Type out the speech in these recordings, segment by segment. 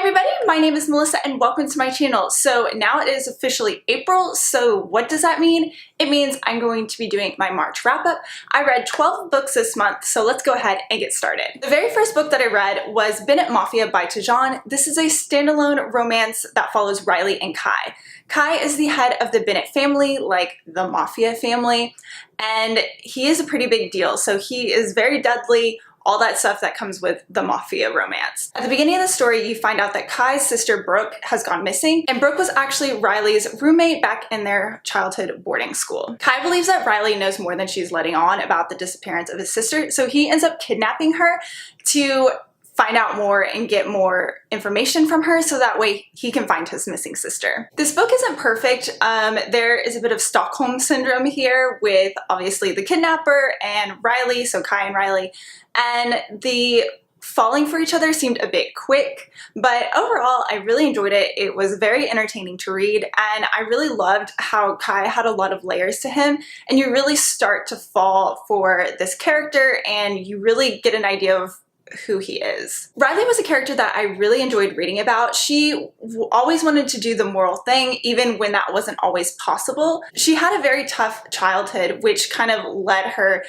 everybody, my name is Melissa and welcome to my channel. So now it is officially April, so what does that mean? It means I'm going to be doing my March wrap-up. I read 12 books this month, so let's go ahead and get started. The very first book that I read was Bennett Mafia by Paytons. This is a standalone romance that follows Riley and Kai. Kai is the head of the Bennett family, like the Mafia family, and he is a pretty big deal, so he is very deadly, all that stuff that comes with the Mafia romance. At the beginning of the story, you find out that Kai's sister Brooke has gone missing, and Brooke was actually Riley's roommate back in their childhood boarding school. Kai believes that Riley knows more than she's letting on about the disappearance of his sister, so he ends up kidnapping her to find out more and get more information from her so that way he can find his missing sister. This book isn't perfect. There is a bit of Stockholm syndrome here with obviously the kidnapper and Riley, so Kai and Riley, and the falling for each other seemed a bit quick, but overall I really enjoyed it. It was very entertaining to read, and I really loved how Kai had a lot of layers to him, and you really start to fall for this character and you really get an idea of who he is. Riley was a character that I really enjoyed reading about. She always wanted to do the moral thing, even when that wasn't always possible. She had a very tough childhood, which kind of led her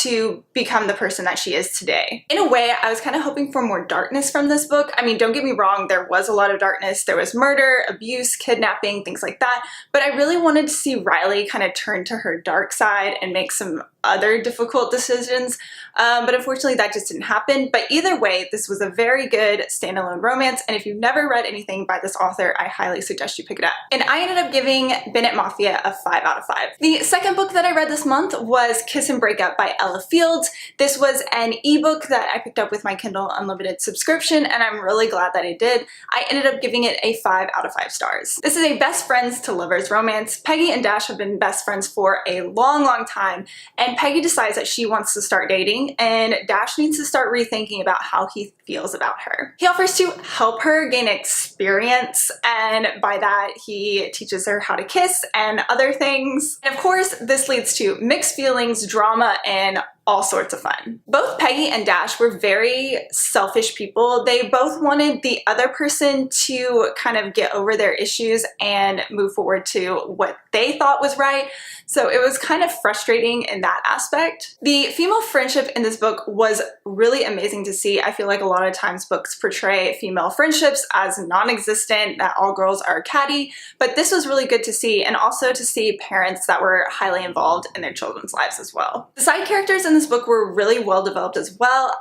to become the person that she is today. In a way, I was kind of hoping for more darkness from this book. I mean, don't get me wrong, there was a lot of darkness. There was murder, abuse, kidnapping, things like that. But I really wanted to see Riley kind of turn to her dark side and make some other difficult decisions. But unfortunately, that just didn't happen. But either way, this was a very good standalone romance. And if you've never read anything by this author, I highly suggest you pick it up. And I ended up giving Bennett Mafia a 5 out of 5. The second book that I read this month was Kiss and Breakout by Ella Fields. This was an ebook that I picked up with my Kindle Unlimited subscription, and I'm really glad that I did. I ended up giving it a 5 out of 5 stars. This is a best friends to lovers romance. Peggy and Dash have been best friends for a long time, and Peggy decides that she wants to start dating, and Dash needs to start rethinking about how he feels about her. He offers to help her gain experience, and by that he teaches her how to kiss and other things. And of course, this leads to mixed feelings, drama, and all sorts of fun. Both Peggy and Dash were very selfish people. They both wanted the other person to kind of get over their issues and move forward to what they thought was right. So it was kind of frustrating in that aspect. The female friendship in this book was really amazing to see. I feel like a lot of times books portray female friendships as non-existent, that all girls are catty, but this was really good to see, and also to see parents that were highly involved in their children's lives as well. The side characters in this book were really well developed as well.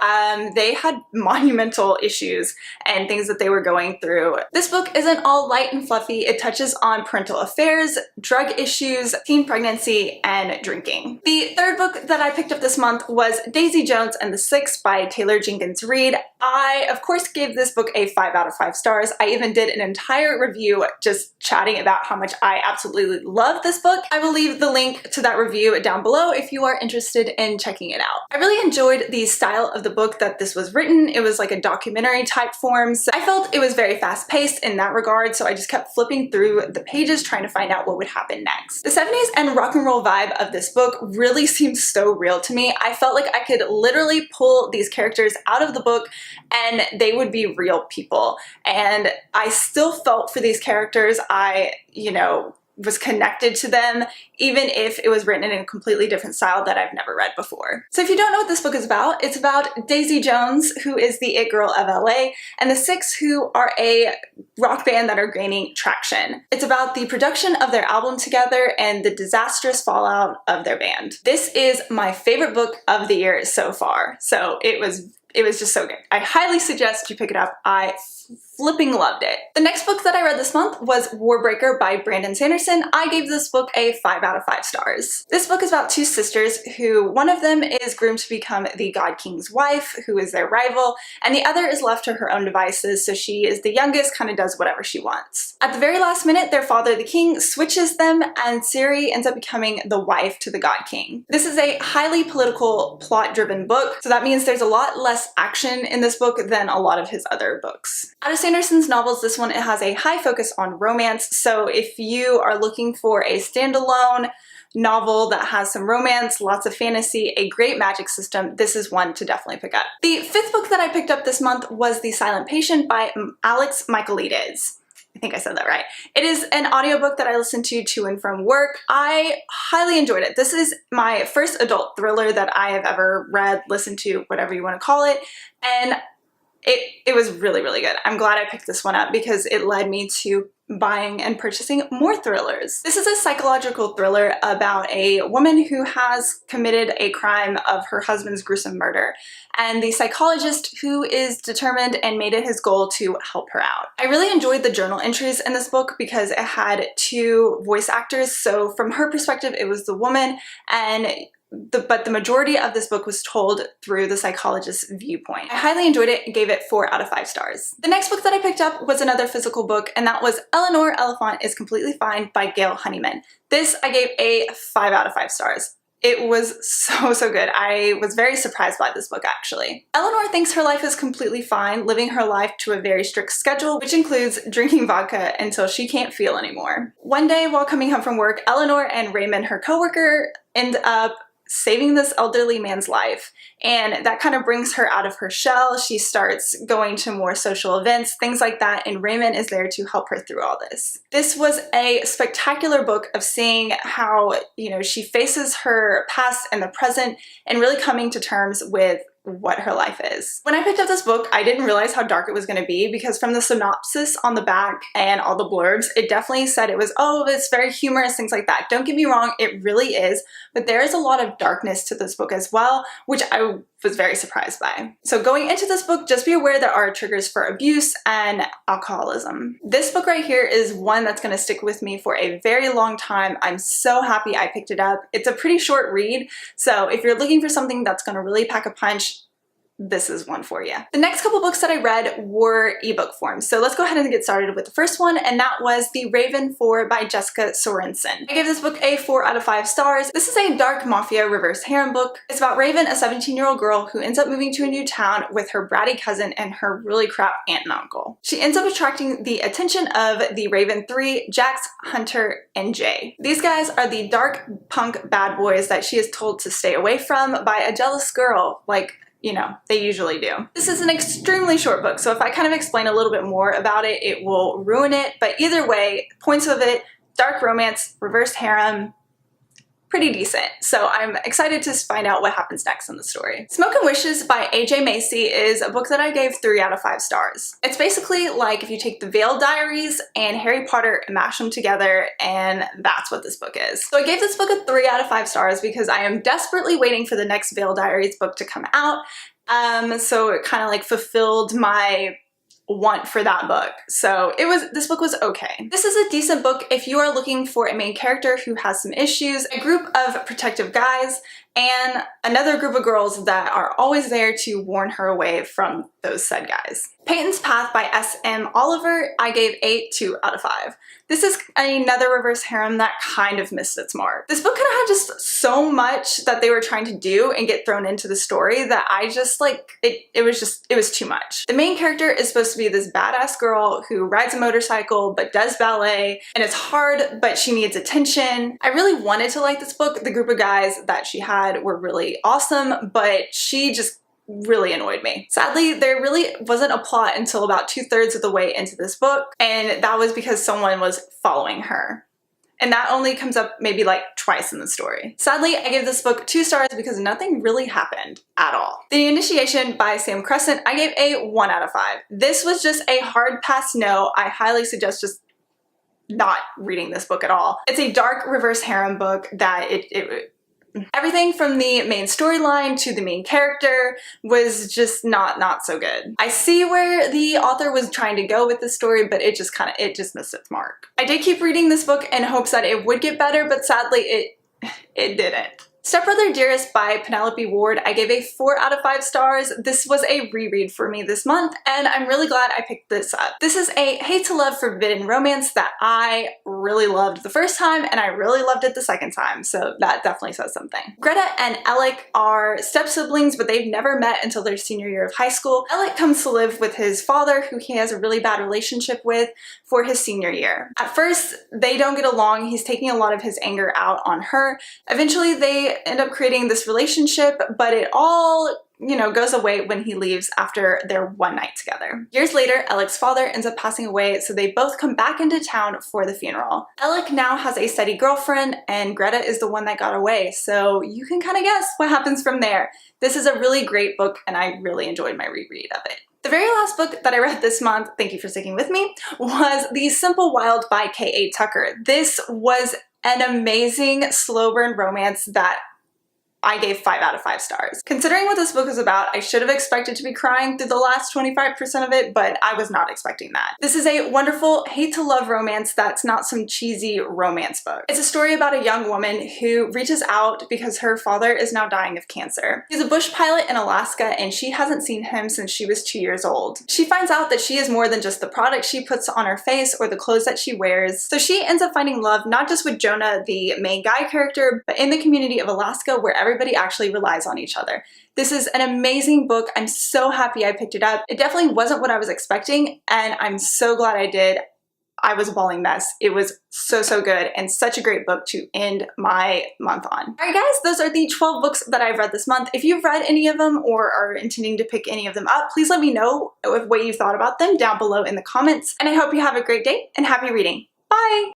They had monumental issues and things that they were going through. This book isn't all light and fluffy. It touches on parental affairs, drug issues, teen pregnancy, and drinking. The third book that I picked up this month was Daisy Jones and the Six by Taylor Jenkins Reid. I, of course, gave this book a 5 out of 5 stars. I even did an entire review just chatting about how much I absolutely love this book. I will leave the link to that review down below if you are interested in checking it out. I really enjoyed the style of the book that this was written. It was like a documentary type form, so I felt it was very fast paced in that regard, so I just kept flipping through the pages trying to find out what would happen next. The 70s and rock and roll vibe of this book really seemed so real to me. I felt like I could literally pull these characters out of the book and they would be real people, and I still felt for these characters. I, was connected to them, even if it was written in a completely different style that I've never read before. So if you don't know what this book is about, it's about Daisy Jones, who is the it girl of LA, and the Six, who are a rock band that are gaining traction. It's about the production of their album together and the disastrous fallout of their band. This is my favorite book of the year so far, so it was just so good. I highly suggest you pick it up. I flipping loved it. The next book that I read this month was Warbreaker by Brandon Sanderson. I gave this book a 5 out of 5 stars. This book is about two sisters who, one of them is groomed to become the God King's wife, who is their rival, and the other is left to her own devices, so she is the youngest, kind of does whatever she wants. At the very last minute, their father, the king, switches them, and Siri ends up becoming the wife to the God King. This is a highly political, plot-driven book, so that means there's a lot less less action in this book than a lot of his other books. Out of Sanderson's novels, this one, it has a high focus on romance, so if you are looking for a standalone novel that has some romance, lots of fantasy, a great magic system, this is one to definitely pick up. The fifth book that I picked up this month was The Silent Patient by Alex Michaelides. I think I said that right. It is an audiobook that I listened to and from work. I highly enjoyed it. This is my first adult thriller that I have ever read, listened to, whatever you want to call it, and it was really, really good. I'm glad I picked this one up because it led me to buying and purchasing more thrillers. This is a psychological thriller about a woman who has committed a crime of her husband's gruesome murder, and the psychologist who is determined and made it his goal to help her out. I really enjoyed the journal entries in this book because it had two voice actors, so from her perspective it was the woman, and but the majority of this book was told through the psychologist's viewpoint. I highly enjoyed it and gave it 4 out of 5 stars. The next book that I picked up was another physical book, and that was Eleanor, Elephant is Completely Fine by Gail Honeyman. This I gave a 5 out of 5 stars. It was so good. I was very surprised by this book, actually. Eleanor thinks her life is completely fine, living her life to a very strict schedule, which includes drinking vodka until she can't feel anymore. One day while coming home from work, Eleanor and Raymond, her coworker, end up saving this elderly man's life, and that kind of brings her out of her shell. She starts going to more social events, things like that, and Raymond is there to help her through all this. This was a spectacular book of seeing how, you know, she faces her past and the present and really coming to terms with what her life is. When I picked up this book, I didn't realize how dark it was going to be because from the synopsis on the back and all the blurbs, it definitely said it was, oh, it's very humorous, things like that. Don't get me wrong, it really is, but there is a lot of darkness to this book as well, which I was very surprised by. So going into this book, just be aware there are triggers for abuse and alcoholism. This book right here is one that's going to stick with me for a very long time. I'm so happy I picked it up. It's a pretty short read, so if you're looking for something that's going to really pack a punch, this is one for you. The next couple books that I read were ebook form. So let's go ahead and get started with the first one, and that was The Raven 4 by Jessica Sorensen. I gave this book a 4 out of 5 stars. This is a dark mafia reverse harem book. It's about Raven, a 17-year-old girl who ends up moving to a new town with her bratty cousin and her really crap aunt and uncle. She ends up attracting the attention of the Raven 3, Jax, Hunter, and Jay. These guys are the dark punk bad boys that she is told to stay away from by a jealous girl, like, you know, they usually do. This is an extremely short book, so if I kind of explain a little bit more about it, it will ruin it, but either way, points of it, dark romance, reverse harem, pretty decent. So I'm excited to find out what happens next in the story. Smoke and Wishes by AJ Macy is a book that I gave 3 out of 5 stars. It's basically like if you take the Veil Diaries and Harry Potter and mash them together, and that's what this book is. So I gave this book a 3 out of 5 stars because I am desperately waiting for the next Veil Diaries book to come out. So it kind of like fulfilled my want for that book. So this book was okay. This is a decent book if you are looking for a main character who has some issues, a group of protective guys, and another group of girls that are always there to warn her away from those said guys. Paytons Path by S.M. Oliver, I gave a 2 out of 5. This is another reverse harem that kind of missed its mark. This book kind of had just so much that they were trying to do and get thrown into the story that I just like, it was too much. The main character is supposed to be this badass girl who rides a motorcycle but does ballet, and it's hard, but she needs attention. I really wanted to like this book. The group of guys that she had were really awesome, but she just really annoyed me. Sadly, there really wasn't a plot until about 2/3 of the way into this book, and that was because someone was following her. And that only comes up maybe like twice in the story. Sadly, I gave this book 2 stars because nothing really happened at all. The Initiation by Sam Crescent, I gave a 1 out of 5. This was just a hard pass no. I highly suggest just not reading this book at all. It's a dark reverse harem book that everything from the main storyline to the main character was just not so good. I see where the author was trying to go with the story, but it just missed its mark. I did keep reading this book in hopes that it would get better, but sadly it didn't. Stepbrother Dearest by Penelope Ward, I gave a 4 out of 5 stars. This was a reread for me this month, and I'm really glad I picked this up. This is a hate-to-love forbidden romance that I really loved the first time, and I really loved it the second time, so that definitely says something. Greta and Alec are step-siblings, but they've never met until their senior year of high school. Alec comes to live with his father, who he has a really bad relationship with, for his senior year. At first, they don't get along. He's taking a lot of his anger out on her. Eventually, they end up creating this relationship, but it all, goes away when he leaves after their one night together. Years later, Alec's father ends up passing away, so they both come back into town for the funeral. Alec now has a steady girlfriend, and Greta is the one that got away, so you can kind of guess what happens from there. This is a really great book, and I really enjoyed my reread of it. The very last book that I read this month, thank you for sticking with me, was The Simple Wild by K.A. Tucker. This was an amazing slow burn romance that I gave 5 out of 5 stars. Considering what this book is about, I should have expected to be crying through the last 25% of it, but I was not expecting that. This is a wonderful hate-to-love romance that's not some cheesy romance book. It's a story about a young woman who reaches out because her father is now dying of cancer. He's a bush pilot in Alaska, and she hasn't seen him since she was 2 years old. She finds out that she is more than just the product she puts on her face or the clothes that she wears, so she ends up finding love not just with Jonah, the main guy character, but in the community of Alaska where everybody actually relies on each other. This is an amazing book. I'm so happy I picked it up. It definitely wasn't what I was expecting, and I'm so glad I did. I was a bawling mess. It was so good and such a great book to end my month on. Alright guys, those are the 12 books that I've read this month. If you've read any of them or are intending to pick any of them up, please let me know what you thought about them down below in the comments. And I hope you have a great day and happy reading. Bye!